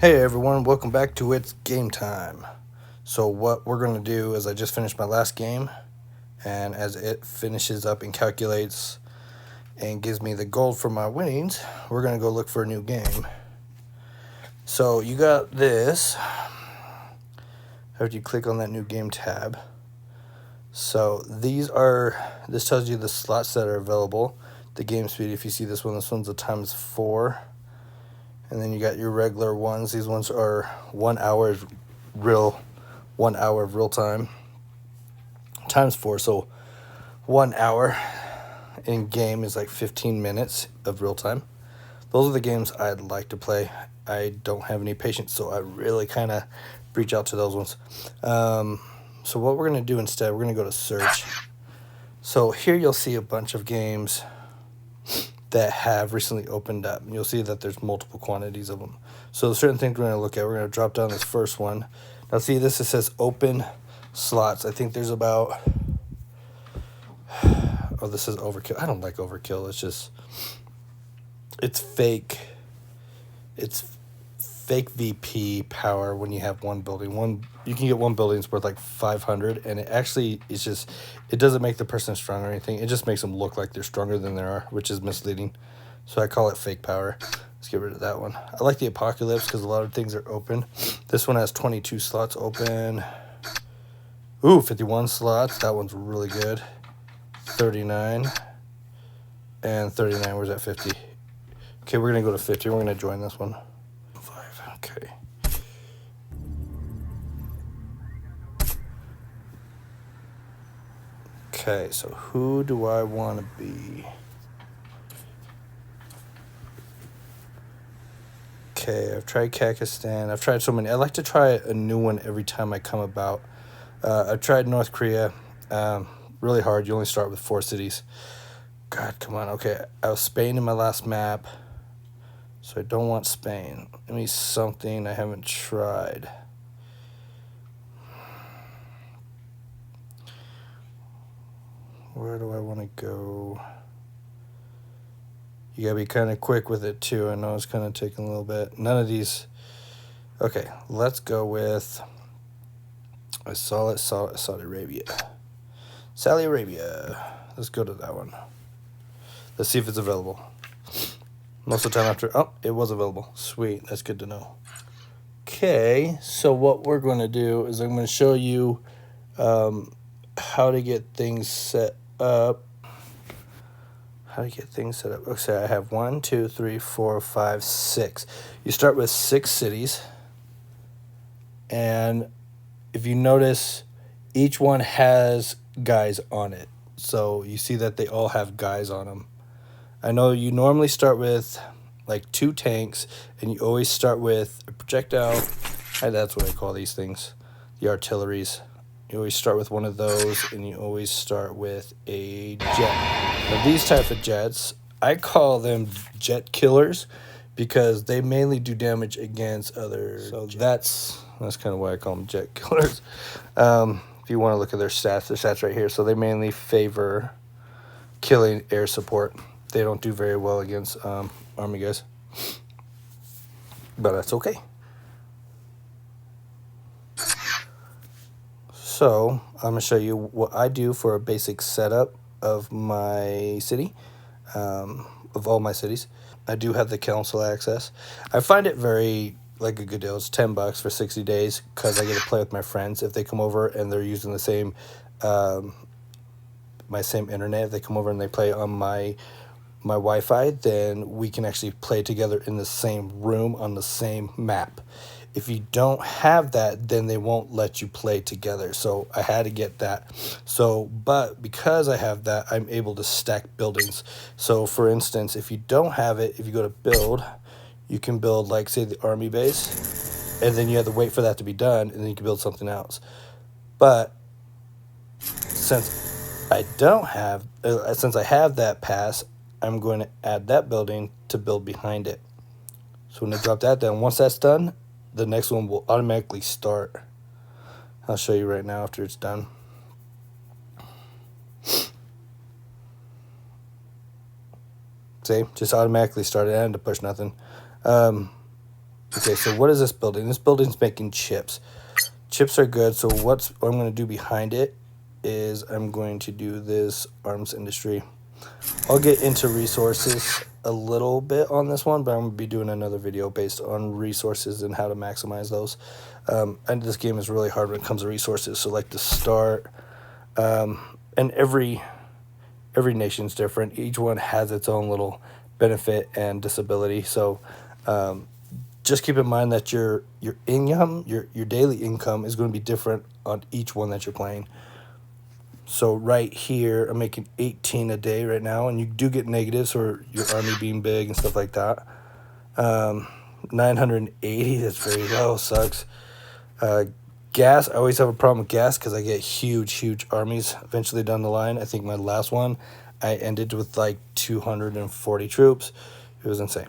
Hey everyone, welcome back to It's Game Time. So what we're going to do is I just finished my last game, and as it finishes up and calculates and gives me the gold for my winnings, we're going to go look for a new game. So you got this after you click on that new game tab. So this tells you the slots that are available, the game speed. If you see this one's a ×4. And then you got your regular ones. These ones are 1 hour of real time ×4. So 1 hour in game is like 15 minutes of real time. Those are the games I'd like to play. I don't have any patience, so I really kind of reach out to those ones. So what we're going to do instead, we're going to go to search. So here you'll see a bunch of games that have recently opened up. You'll see that there's multiple quantities of them. So certain things we're going to look at. We're going to drop down this first one. Now see this, it says open slots. I think there's about, oh, this is overkill. I don't like overkill. It's fake. It's fake VP power when you have one building. You can get one building's worth like 500, and it actually is just, it doesn't make the person strong or anything. It just makes them look like they're stronger than they are, which is misleading. So I call it fake power. Let's get rid of that one. I like the apocalypse because a lot of things are open. This one has 22 slots open. Ooh, 51 slots. That one's really good. 39 and 39. Where's that 50? Okay, we're gonna go to 50. We're gonna join this one. 5. Okay. Okay, so who do I want to be? Okay, I've tried Kakistan. I've tried so many. I like to try a new one every time I come about. I've tried North Korea. Really hard. You only start with 4 cities. God, come on. Okay, I was Spain in my last map, so I don't want Spain. Give me something I haven't tried. Where do I want to go? You gotta be kind of quick with it too. I know it's kind of taking a little bit. None of these. Okay, let's go with. I saw it. Saudi Arabia. Saudi Arabia. Let's go to that one. Let's see if it's available. Most of the time after. Oh, it was available. Sweet. That's good to know. Okay, so what we're going to do is I'm going to show you how to get things set up. Okay, I have 1, 2, 3, 4, 5, 6. You start with 6 cities, and if you notice, each one has guys on it. So you see that they all have guys on them. I know you normally start with like 2 tanks, and you always start with a projectile, and that's what I call these things, the artilleries. You always start with one of those, and you always start with a jet. Now these type of jets, I call them jet killers because they mainly do damage against other jets. That's kind of why I call them jet killers. If you want to look at their stats right here. So they mainly favor killing air support. They don't do very well against army guys, but that's okay. So I'm going to show you what I do for a basic setup of my city, of all my cities. I do have the council access. I find it very like a good deal. It's $10 for 60 days because I get to play with my friends if they come over and they're using the same my same internet. If they come over and they play on my Wi-Fi, then we can actually play together in the same room on the same map. If you don't have that, then they won't let you play together. So I had to get that. But because I have that, I'm able to stack buildings. So for instance, if you don't have it, if you go to build, you can build like say the army base, and then you have to wait for that to be done, and then you can build something else. But since I have that pass, I'm going to add that building to build behind it. So when I drop that down, once that's done, the next one will automatically start. I'll show you right now after it's done. See, just automatically started. I had to push nothing. Okay, so what is this building? This building's making chips. Chips are good, so what I'm going to do behind it is I'm going to do this arms industry. I'll get into resources a little bit on this one, but I'm going to be doing another video based on resources and how to maximize those. And this game is really hard when it comes to resources, so like the start, and every nation's different. Each one has its own little benefit and disability, so just keep in mind that your income, your daily income is going to be different on each one that you're playing. So right here, I'm making 18 a day right now, and you do get negatives for your army being big and stuff like that. 980, that's very low, sucks. Gas, I always have a problem with gas because I get huge armies eventually down the line. I think my last one, I ended with like 240 troops. It was insane.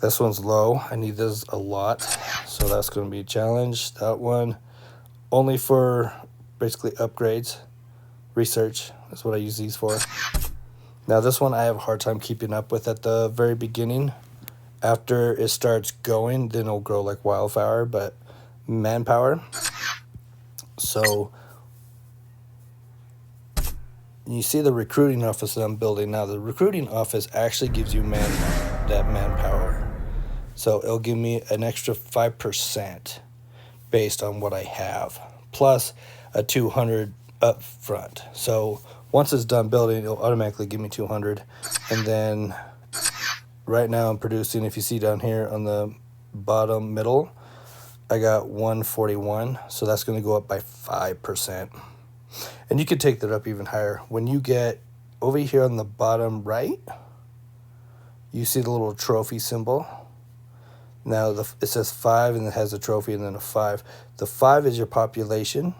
This one's low. I need this a lot, so that's going to be a challenge. That one, only for basically upgrades, research. That's what I use these for. Now this one I have a hard time keeping up with at the very beginning. After it starts going, then it'll grow like wildfire, but manpower. So you see the recruiting office that I'm building now. The recruiting office actually gives you manpower. So it'll give me an extra 5% based on what I have, plus a 200 up front. So once it's done building, it'll automatically give me 200. And then right now I'm producing, if you see down here on the bottom middle, I got 141. So that's going to go up by 5%. And you could take that up even higher. When you get over here on the bottom right, you see the little trophy symbol. Now it says 5 and it has a trophy and then a 5. The 5 is your population,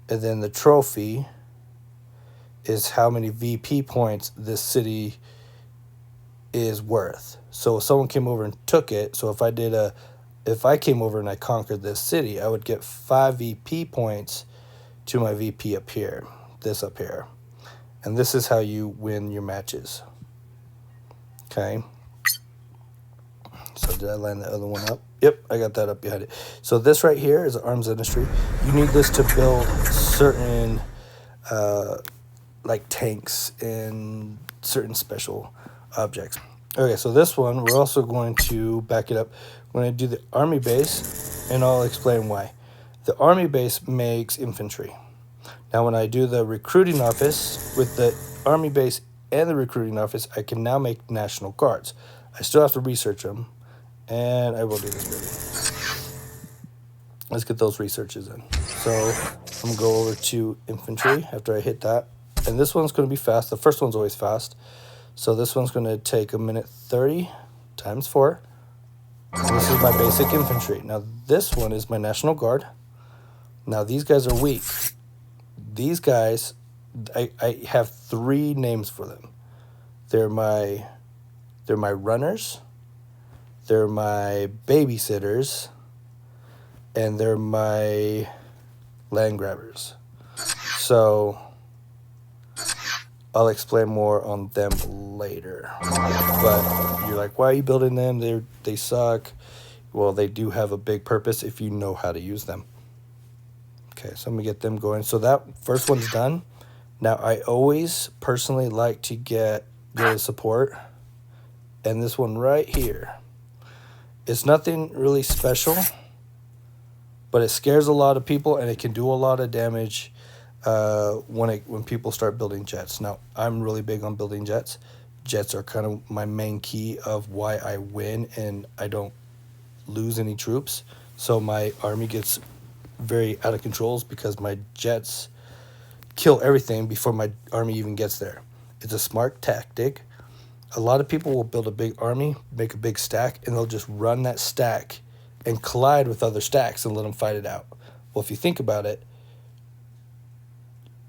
and then the trophy is how many VP points this city is worth. So if someone came over and took it, so if I came over and I conquered this city, I would get 5 VP points to my VP up here, this up here. And this is how you win your matches. Okay. So did I line the other one up? Yep, I got that up behind it. So this right here is arms industry. You need this to build certain like tanks and certain special objects. Okay, so this one, we're also going to back it up. We're going to do the army base, and I'll explain why. The army base makes infantry. Now when I do the recruiting office with the army base and the recruiting office, I can now make National Guards. I still have to research them, and I will do this maybe. Let's get those researches in. So I'm going to go over to infantry after I hit that. And this one's going to be fast. The first one's always fast. So this one's going to take 1:30 times 4. And this is my basic infantry. Now this one is my National Guard. Now these guys are weak. These guys, I have 3 names for them. They're my runners, they're my babysitters, and they're my land grabbers. So I'll explain more on them later. But you're like, why are you building them? They suck. Well, they do have a big purpose if you know how to use them. Okay, so I'm gonna get them going. So that first one's done. Now I always personally like to get the support, and this one right here. It's nothing really special, but it scares a lot of people and it can do a lot of damage when people start building jets. Now I'm really big on building jets. Jets are kind of my main key of why I win and I don't lose any troops. So my army gets very out of control because my jets kill everything before my army even gets there. It's a smart tactic. A lot of people will build a big army, make a big stack, and they'll just run that stack and collide with other stacks and let them fight it out. Well, if you think about it,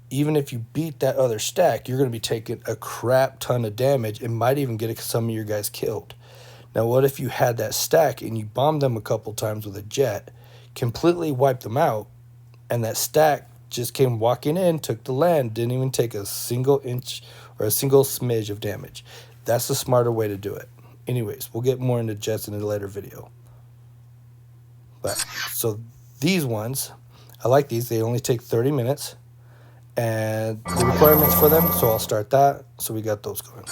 even if you beat that other stack, you're going to be taking a crap ton of damage and might even get some of your guys killed. Now, what if you had that stack and you bombed them a couple times with a jet, completely wiped them out, and that stack just came walking in, took the land, didn't even take a single inch or a single smidge of damage? That's the smarter way to do it. Anyways, we'll get more into jets in a later video. But so these ones, I like these. They only take 30 minutes. And the requirements for them, so I'll start that. So we got those going.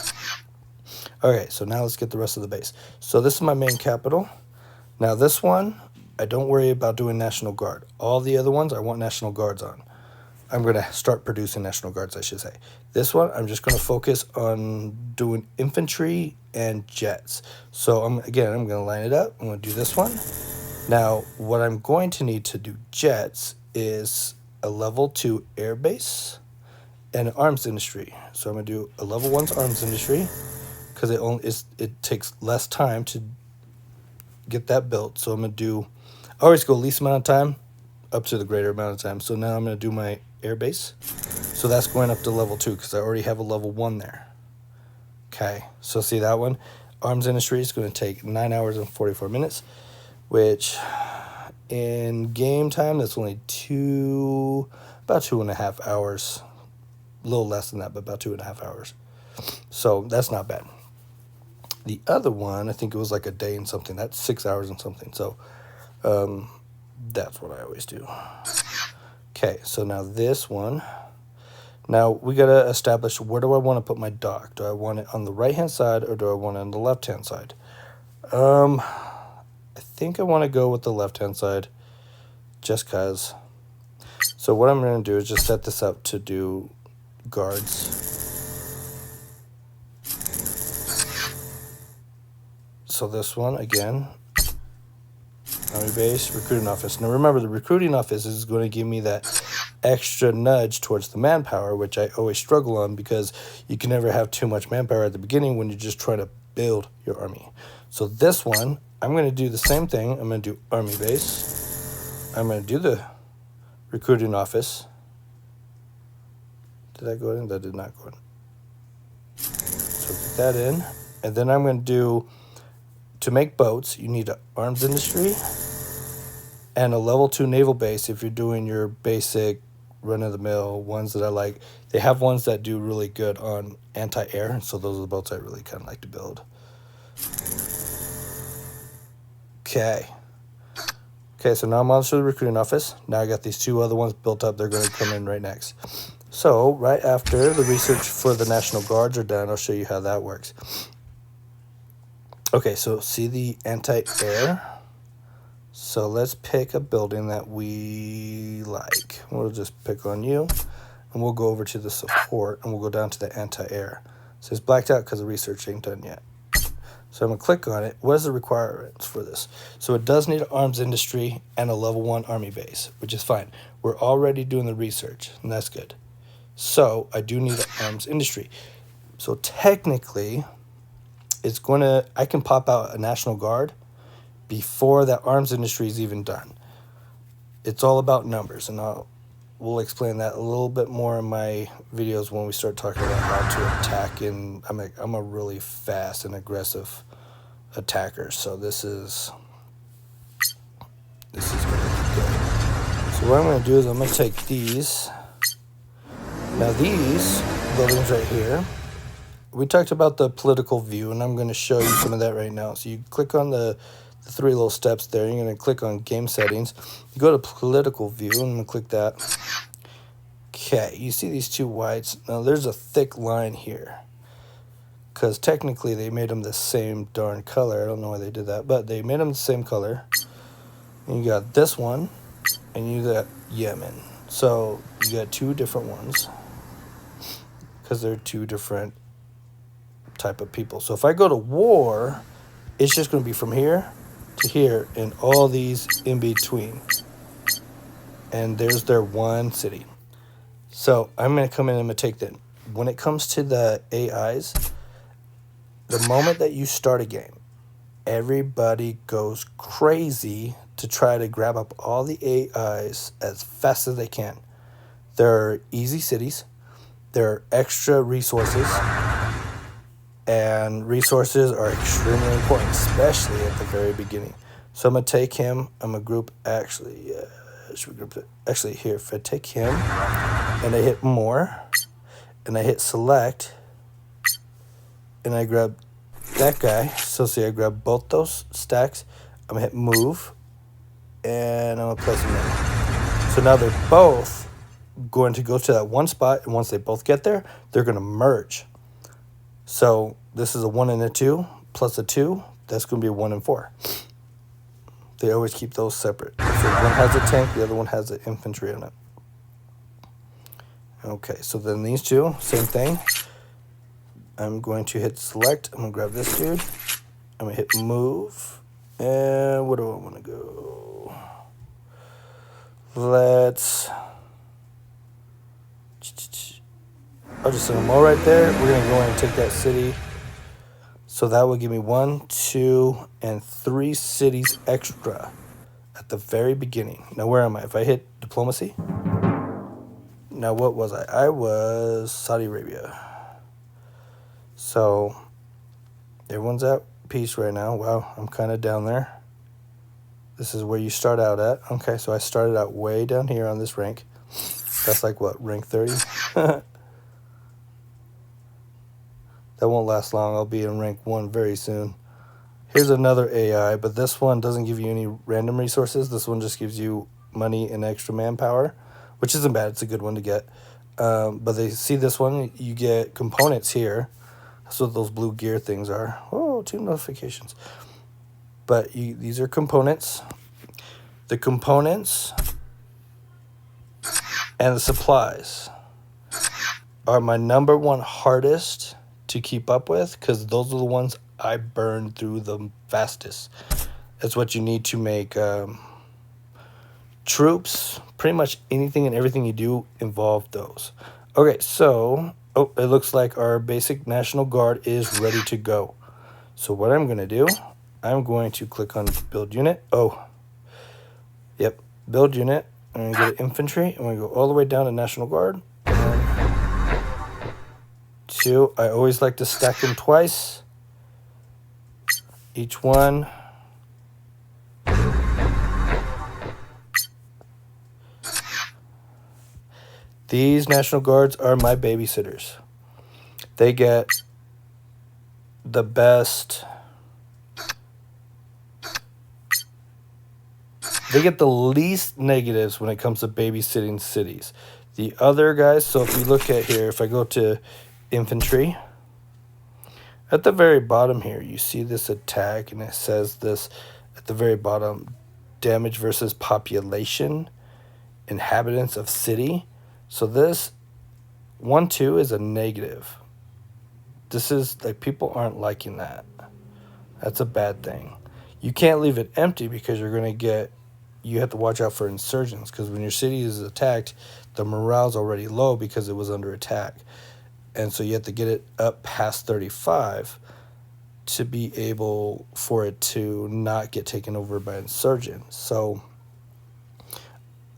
Okay, so now let's get the rest of the base. So this is my main capital. Now this one, I don't worry about doing National Guard. All the other ones, I want National Guards on. I'm going to start producing National Guards, I should say. This one, I'm just going to focus on doing infantry and jets. So I'm going to line it up. I'm going to do this one. Now, what I'm going to need to do jets is a level 2 air base and an arms industry. So I'm going to do a level 1's arms industry because it takes less time to get that built. So I'm going to do, I always go least amount of time up to the greater amount of time. So now I'm going to do my air base. So that's going up to level 2 because I already have a level 1 there. Okay, so see that one? Arms industry is going to take 9 hours and 44 minutes, which in game time, that's only about 2.5 hours. A little less than that, but about 2.5 hours. So that's not bad. The other one, I think it was like a day and something. That's 6 hours and something. So that's what I always do. Okay, so now this one. Now we got to establish, where do I want to put my dock? Do I want it on the right-hand side or do I want it on the left-hand side? I think I want to go with the left-hand side just because. So what I'm going to do is just set this up to do guards. So this one, again, Army base, recruiting office. Now remember, the recruiting office is going to give me that extra nudge towards the manpower, which I always struggle on because you can never have too much manpower at the beginning when you're just trying to build your army. So this one, I'm going to do the same thing. I'm going to do army base. I'm going to do the recruiting office. Did that go in? That did not go in. So get that in. And then I'm going to do, to make boats, you need an arms industry and a level 2 naval base if you're doing your basic run-of-the-mill ones that I like. They have ones that do really good on anti-air, so those are the boats I really kind of like to build. Okay, so now I'm on to the recruiting office. Now I got these 2 other ones built up. They're going to come in right next. So right after the research for the National Guards are done, I'll show you how that works. Okay, so see the anti-air? So let's pick a building that we like. We'll just pick on you, and we'll go over to the support, and we'll go down to the anti-air. So it's blacked out because the research ain't done yet. So I'm going to click on it. What is the requirements for this? So it does need an arms industry and a level 1 army base, which is fine. We're already doing the research, and that's good. So I do need an arms industry. So technically, I can pop out a National Guard before that arms industry is even done. It's all about numbers, and we'll explain that a little bit more in my videos when we start talking about how to attack. And I'm a really fast and aggressive attacker, so this is going to be good. So what I'm going to do is I'm going to take these. Now these buildings right here, we talked about the political view, and I'm going to show you some of that right now. So you click on the 3 little steps there. You're going to click on game settings. You go to political view, and I'm going to click that. Okay, you see these 2 whites. Now there's a thick line here because technically they made them the same darn color. I don't know why they did that, but they made them the same color. And you got this one, and you got Yemen. So you got 2 different ones because they're 2 different type of people. So if I go to war, it's just going to be from here to here and all these in between. And there's their one city. So I'm going to come in and I'm going to take that. When it comes to the AIs, the moment that you start a game, everybody goes crazy to try to grab up all the AIs as fast as they can. There are easy cities. There are extra resources. And resources are extremely important, especially at the very beginning. So I'm going to take him. I'm going to group, should we group it? Actually, here, if I take him, and I hit more, and I hit select, and I grab that guy. So see, I grab both those stacks. I'm gonna hit move, and I'm gonna place them in. So now they're both going to go to that one spot, and once they both get there, they're gonna merge. So this is a 1 and a 2 plus a 2. That's gonna be a 1 and 4. They always keep those separate. So one has a tank, the other one has an infantry on it. Okay, so then these two, same thing. I'm going to hit select. I'm going to grab this dude. I'm going to hit move. And where do I want to go? Let's... I'll just send them all right there. We're going to go in and take that city. So that will give me 1, 2, and 3 cities extra at the very beginning. Now, where am I? If I hit diplomacy... Now, what was I? I was Saudi Arabia. So, everyone's at peace right now. Wow, I'm kind of down there. This is where you start out at. Okay, so I started out way down here on this rank. That's like, what, rank 30? That won't last long. I'll be in rank 1 very soon. Here's another AI, but this one doesn't give you any random resources. This one just gives you money and extra manpower, which isn't bad. It's a good one to get. But they see this one, you get components here. That's what those blue gear things are. Oh, 2 notifications. But these are components. The components and the supplies are my #1 hardest to keep up with, because those are the ones I burn through the fastest. That's what you need to make troops. Pretty much anything and everything you do involve those. Okay, so it looks like our basic National Guard is ready to go. So what I'm going to do, I'm going to click on build unit. Oh, yep, build unit. I'm going to go to infantry. I'm going to go all the way down to National Guard. 1, 2. I always like to stack them twice. Each one. These National Guards are my babysitters. They get the best. They get the least negatives when it comes to babysitting cities. The other guys, so if you look at here, if I go to infantry, at the very bottom here, you see this attack, and it says this at the very bottom, damage versus population, inhabitants of city. So this 1, 2 is a negative. This is like, people aren't liking that. That's a bad thing. You can't leave it empty because you're going to get, you have to watch out for insurgents, because when your city is attacked, the morale's already low because it was under attack. And so you have to get it up past 35 to be able for it to not get taken over by insurgents. So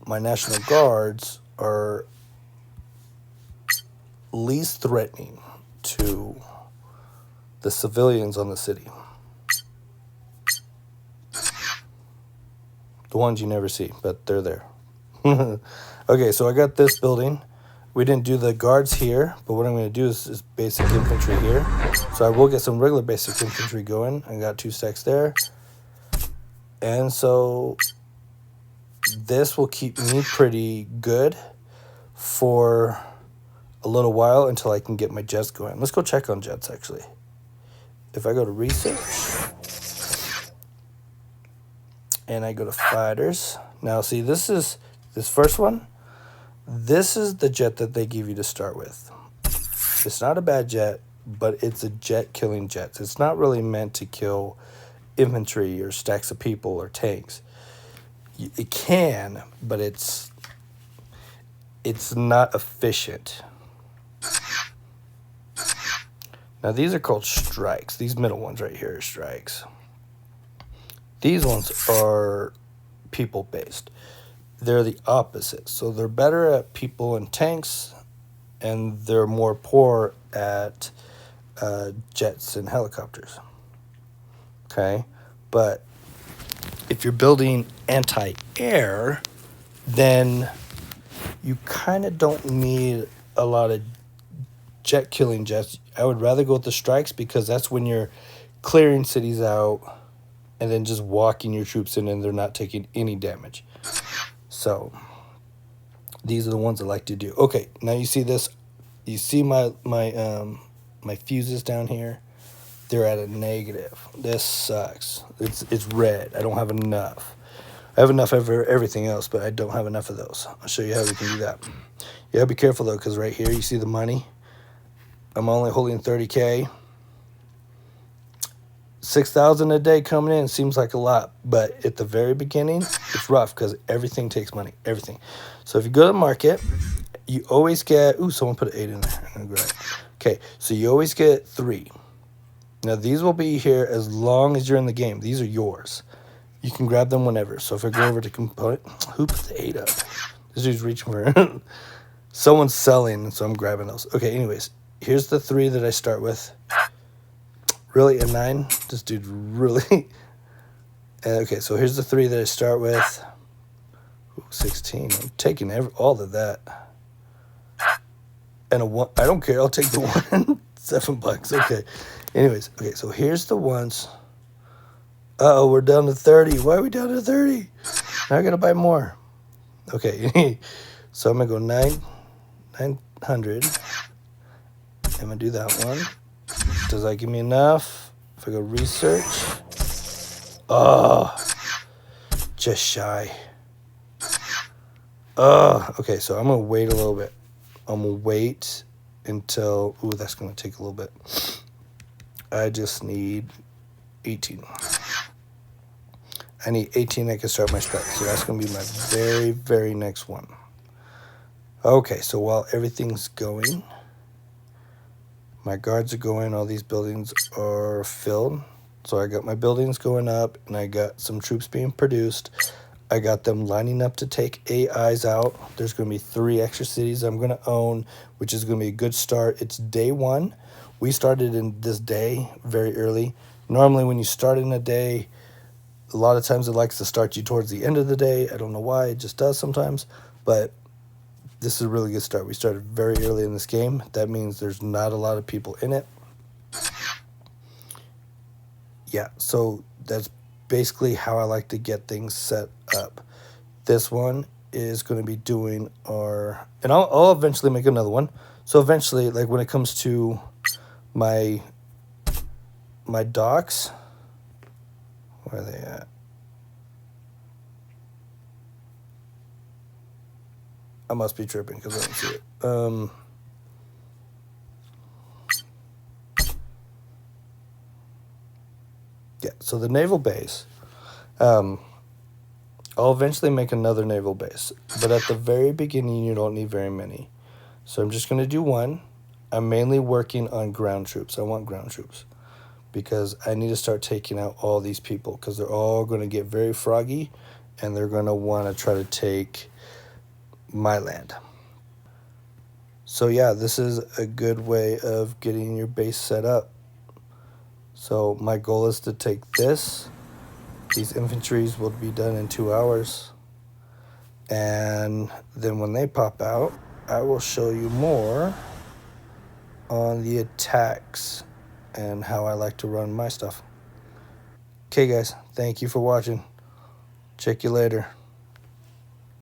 my National Guards are least threatening to the civilians on the city. The ones you never see, but they're there. Okay, so I got this building. We didn't do the guards here, but what I'm going to do is basic infantry here. So I will get some regular basic infantry going. I got 2 stacks there. And so this will keep me pretty good for a little while until I can get my jets going. Let's go check on jets, actually. If I go to research and I go to fighters. Now, see, this first one. This is the jet that they give you to start with. It's not a bad jet, but it's a jet killing jets. It's not really meant to kill infantry or stacks of people or tanks. It can, but it's not efficient. Now, these are called strikes. These middle ones right here are strikes. These ones are people-based. They're the opposite. So they're better at people and tanks, and they're more poor at jets and helicopters. Okay? But if you're building anti-air, then you kind of don't need a lot of jet killing jets. I would rather go with the strikes, because that's when you're clearing cities out and then just walking your troops in and they're not taking any damage. So these are the ones I like to do. Okay, now you see this. You see my fuses down here. They're at a negative. This sucks. It's red. I don't have enough. I have enough of everything else, but I don't have enough of those. I'll show you how we can do that. You gotta be careful though, because right here you see the money. I'm only holding 30K. 6,000 a day coming in seems like a lot, but at the very beginning, it's rough because everything takes money, everything. So if you go to the market, you always get, ooh, someone put an 8 in there. I'm gonna grab it. Okay, so you always get 3. Now these will be here as long as you're in the game. These are yours. You can grab them whenever. So if I go over to component, who put the 8 up? This dude's reaching for someone's selling, so I'm grabbing those. Okay, anyways, here's the 3 that I start with. Really, a 9? This dude really... Okay, so here's the 3 that I start with. Ooh, 16. I'm taking all of that. And a 1. I don't care. I'll take the 1. $7. Okay. Anyways, okay, so here's the ones. Uh-oh, we're down to 30. Why are we down to 30? Now I gotta buy more. Okay, so I'm gonna go 900. I'm gonna do that one. Does that give me enough? If I go research. Oh, just shy. Oh, okay, so I'm gonna wait a little bit. I'm gonna wait until, ooh, that's gonna take a little bit. I just need 18. I need 18. I can start my strike. So that's going to be my very, very next one. Okay, so while everything's going, my guards are going, all these buildings are filled. So I got my buildings going up, and I got some troops being produced. I got them lining up to take AIs out. There's going to be 3 extra cities I'm going to own, which is going to be a good start. It's day 1. We started in this day very early. Normally when you start in a day, a lot of times it likes to start you towards the end of the day. I don't know why, it just does sometimes. But this is a really good start. We started very early in this game. That means there's not a lot of people in it. Yeah, so that's basically how I like to get things set up. This one is going to be doing our... And I'll eventually make another one. So eventually, like when it comes to my docks, where are they at? I must be tripping because I don't see it. Yeah, so the naval base, I'll eventually make another naval base, but at the very beginning you don't need very many. So I'm just going to do 1. I'm mainly working on ground troops. I want ground troops because I need to start taking out all these people because they're all going to get very froggy and they're going to want to try to take my land. So yeah, this is a good way of getting your base set up. So my goal is to take this. These infantries will be done in 2 hours. And then when they pop out, I will show you more on the attacks and how I like to run my stuff. Okay guys, thank you for watching. Check you later.